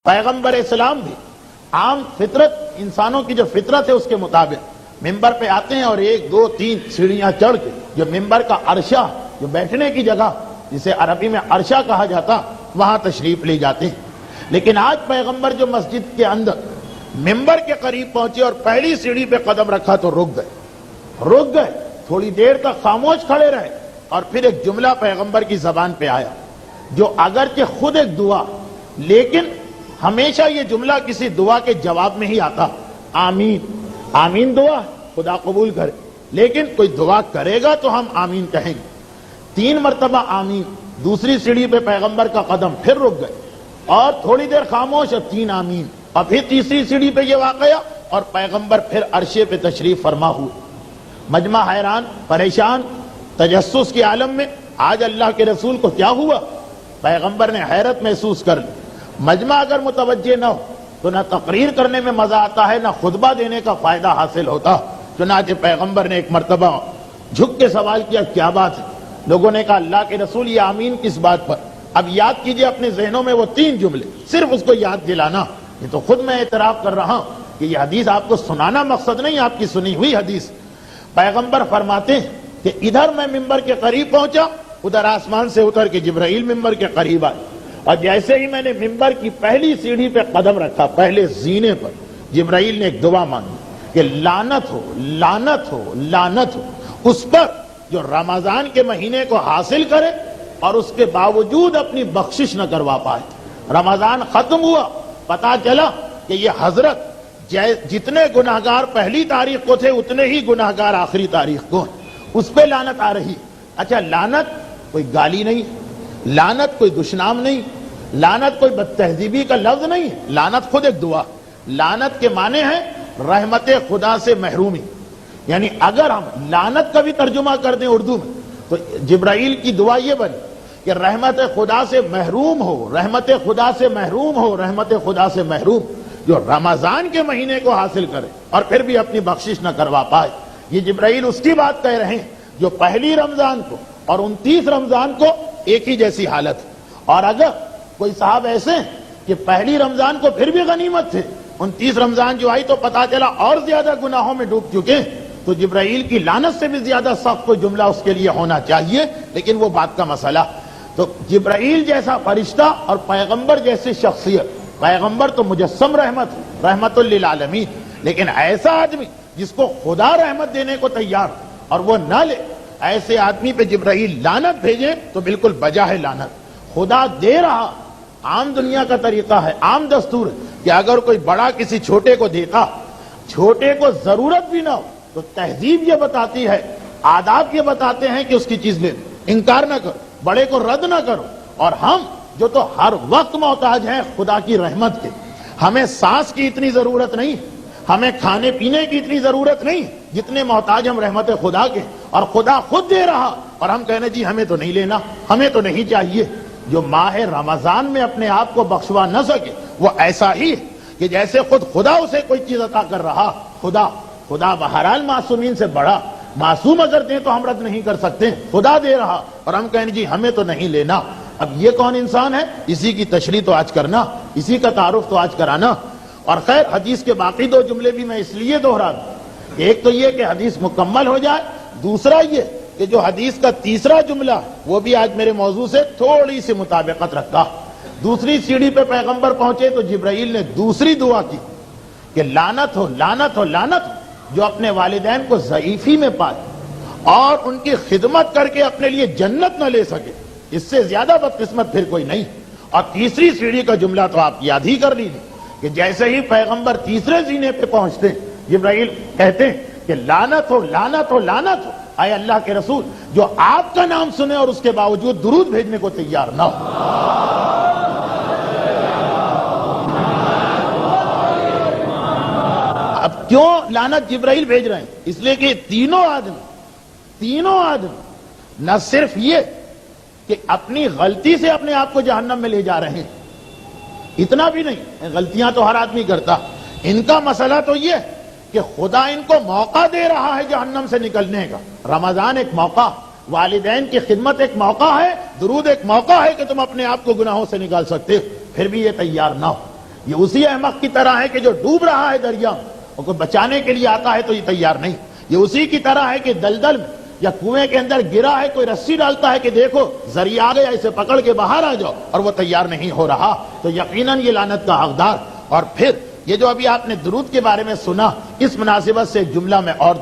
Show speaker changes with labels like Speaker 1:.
Speaker 1: پیغمبر اسلام بھی عام فطرت، انسانوں کی جو فطرت ہے اس کے مطابق ممبر پہ آتے ہیں اور 1 2 3 سیڑھیاں چڑھ کے جو ممبر کا عرشہ، جو بیٹھنے کی جگہ جسے عربی میں عرشہ کہا جاتا، وہاں تشریف لے جاتے ہیں۔ لیکن آج پیغمبر جو مسجد کے اندر ممبر کے قریب پہنچے اور پہلی سیڑھی پہ قدم رکھا تو رک گئے، تھوڑی دیر تک خاموش کھڑے رہے، اور پھر ایک جملہ پیغمبر کی زبان پہ آیا جو اگرچہ خود ایک دعا، لیکن ہمیشہ یہ جملہ کسی دعا کے جواب میں ہی آتا، آمین۔ آمین دعا خدا قبول کرے، لیکن کوئی دعا کرے گا تو ہم آمین کہیں گے۔ 3 مرتبہ آمین، دوسری سیڑھی پہ پیغمبر کا قدم، پھر رک گئے اور تھوڑی دیر خاموش، اور 3 آمین، اور پھر تیسری سیڑھی پہ یہ واقعہ، اور پیغمبر پھر عرشے پہ تشریف فرما ہوئے۔ مجمع حیران، پریشان، تجسس کے عالم میں آج اللہ کے رسول کو کیا ہوا؟ پیغمبر نے حیرت محسوس کر لی۔ مجمع اگر متوجہ نہ ہو تو نہ تقریر کرنے میں مزہ آتا ہے، نہ خطبہ دینے کا فائدہ حاصل ہوتا۔ چنانچہ پیغمبر نے ایک مرتبہ جھک کے سوال کیا، کیا بات ہے؟ لوگوں نے کہا اللہ کے رسول یہ آمین کس بات پر؟ اب یاد کیجئے اپنے ذہنوں میں وہ 3 جملے، صرف اس کو یاد دلانا۔ یہ تو خود میں اعتراف کر رہا ہوں کہ یہ حدیث آپ کو سنانا مقصد نہیں، آپ کی سنی ہوئی حدیث۔ پیغمبر فرماتے ہیں کہ ادھر میں ممبر کے قریب پہنچا، ادھر آسمان سے اتر کے جبرائیل ممبر کے قریب آئے، اور جیسے ہی میں نے ممبر کی پہلی سیڑھی پہ قدم رکھا، پہلے زینے پر، جبرائیل نے ایک دعا مانگی کہ لعنت ہو، لعنت ہو، لعنت ہو اس پر جو رمضان کے مہینے کو حاصل کرے اور اس کے باوجود اپنی بخشش نہ کروا پائے۔ رمضان ختم ہوا، پتا چلا کہ یہ حضرت جتنے گناہگار پہلی تاریخ کو تھے اتنے ہی گناہگار آخری تاریخ کو ہیں، اس پہ لعنت آ رہی۔ اچھا، لعنت کوئی گالی نہیں، لعنت کوئی دشنام نہیں، لعنت کوئی بد تہذیبی کا لفظ نہیں ہے، لعنت خود ایک دعا۔ لعنت کے معنی ہے رحمت خدا سے محرومی، یعنی اگر ہم لعنت کا بھی ترجمہ کر دیں اردو میں تو جبرائیل کی دعا یہ بنی کہ رحمت خدا سے محروم ہو، رحمت خدا سے محروم ہو، رحمت خدا سے محروم جو رمضان کے مہینے کو حاصل کرے اور پھر بھی اپنی بخشش نہ کروا پائے۔ یہ جبرائیل اس کی بات کہہ رہے ہیں جو پہلی رمضان کو اور 29 رمضان کو ایک ہی جیسی حالت ہے۔ اور اگر کوئی صاحب ایسے ہیں کہ پہلی رمضان کو پھر بھی غنیمت تھے، 29 رمضان جو آئی تو پتا چلا اور زیادہ گناہوں میں ڈوب چکے ہیں، تو جبرائیل کی لعنت سے بھی زیادہ سخت کوئی جملہ اس کے لیے ہونا چاہیے، لیکن وہ بات کا مسئلہ۔ تو جبرائیل جیسا فرشتہ اور پیغمبر جیسی شخصیت، پیغمبر تو مجسم رحمت، رحمت للعالمین، لیکن ایسا آدمی جس کو خدا رحمت دینے کو تیار اور وہ نہ لے، ایسے آدمی پہ جبرائیل لعنت بھیجے تو بالکل بجا ہے لعنت۔ خدا دے رہا، عام دنیا کا طریقہ ہے، عام دستور ہے کہ اگر کوئی بڑا کسی چھوٹے کو دیتا، چھوٹے کو ضرورت بھی نہ ہو تو تہذیب یہ بتاتی ہے، آداب یہ بتاتے ہیں کہ اس کی چیز لے، انکار نہ کرو، بڑے کو رد نہ کرو۔ اور ہم جو تو ہر وقت محتاج ہیں خدا کی رحمت کے، ہمیں سانس کی اتنی ضرورت نہیں، ہمیں کھانے پینے کی اتنی ضرورت نہیں جتنے محتاج ہم رحمت خدا کے، اور خدا خود دے رہا اور ہم کہنے جی ہمیں تو نہیں لینا، ہمیں تو نہیں چاہیے۔ جو ماہ رمضان میں اپنے آپ کو بخشوا نہ سکے وہ ایسا ہی ہے کہ جیسے خود خدا اسے کوئی چیز عطا کر رہا۔ خدا بہرحال معصومین سے بڑا، معصوم اگر دیں تو ہم رد نہیں کر سکتے، خدا دے رہا اور ہم کہیں جی ہمیں تو نہیں لینا۔ اب یہ کون انسان ہے؟ اسی کی تشریح تو آج کرنا، اسی کا تعارف تو آج کرانا۔ اور خیر، حدیث کے باقی 2 جملے بھی میں اس لیے دوہرا دوں، ایک تو یہ کہ حدیث مکمل ہو جائے، دوسرا یہ کہ جو حدیث کا تیسرا جملہ وہ بھی آج میرے موضوع سے تھوڑی سی مطابقت رکھتا۔ دوسری سیڑھی پہ پیغمبر پہنچے تو جبرائیل نے دوسری دعا کی کہ لعنت ہو، لعنت ہو، لعنت ہو جو اپنے والدین کو ضعیفی میں پائے اور ان کی خدمت کر کے اپنے لیے جنت نہ لے سکے، اس سے زیادہ بدقسمت پھر کوئی نہیں۔ اور تیسری سیڑھی کا جملہ تو آپ یاد ہی کر لیجیے کہ جیسے ہی پیغمبر تیسرے زینے پہ پہنچتے جبرائیل کہتے ہیں کہ لعنت ہو، لعنت ہو، لعنت ہو اے اللہ کے رسول جو آپ کا نام سنے اور اس کے باوجود درود بھیجنے کو تیار نہ ہو۔ اب کیوں لعنت جبرائیل بھیج رہے ہیں؟ اس لیے کہ تینوں آدمی نہ صرف یہ کہ اپنی غلطی سے اپنے آپ کو جہنم میں لے جا رہے ہیں، اتنا بھی نہیں، غلطیاں تو ہر آدمی کرتا، ان کا مسئلہ تو یہ کہ خدا ان کو موقع دے رہا ہے جہنم سے نکلنے کا۔ رمضان ایک موقع، والدین کی خدمت ایک موقع ہے، درود ایک موقع ہے کہ تم اپنے آپ کو گناہوں سے نکال سکتے ہو، پھر بھی یہ تیار نہ ہو۔ یہ اسی احمق کی طرح ہے کہ جو ڈوب رہا ہے دریا میں اور کوئی بچانے کے لیے آتا ہے تو یہ تیار نہیں. یہ اسی کی طرح ہے کہ دلدل میں یا کنویں کے اندر گرا ہے, کوئی رسی ڈالتا ہے کہ دیکھو ذریعہ آ گیا, اسے پکڑ کے باہر آ جاؤ, اور وہ تیار نہیں ہو رہا, تو یقیناً یہ لعنت کا حقدار. اور پھر یہ جو ابھی آپ نے درود کے بارے میں سنا, اس مناسبت سے ایک جملہ میں اور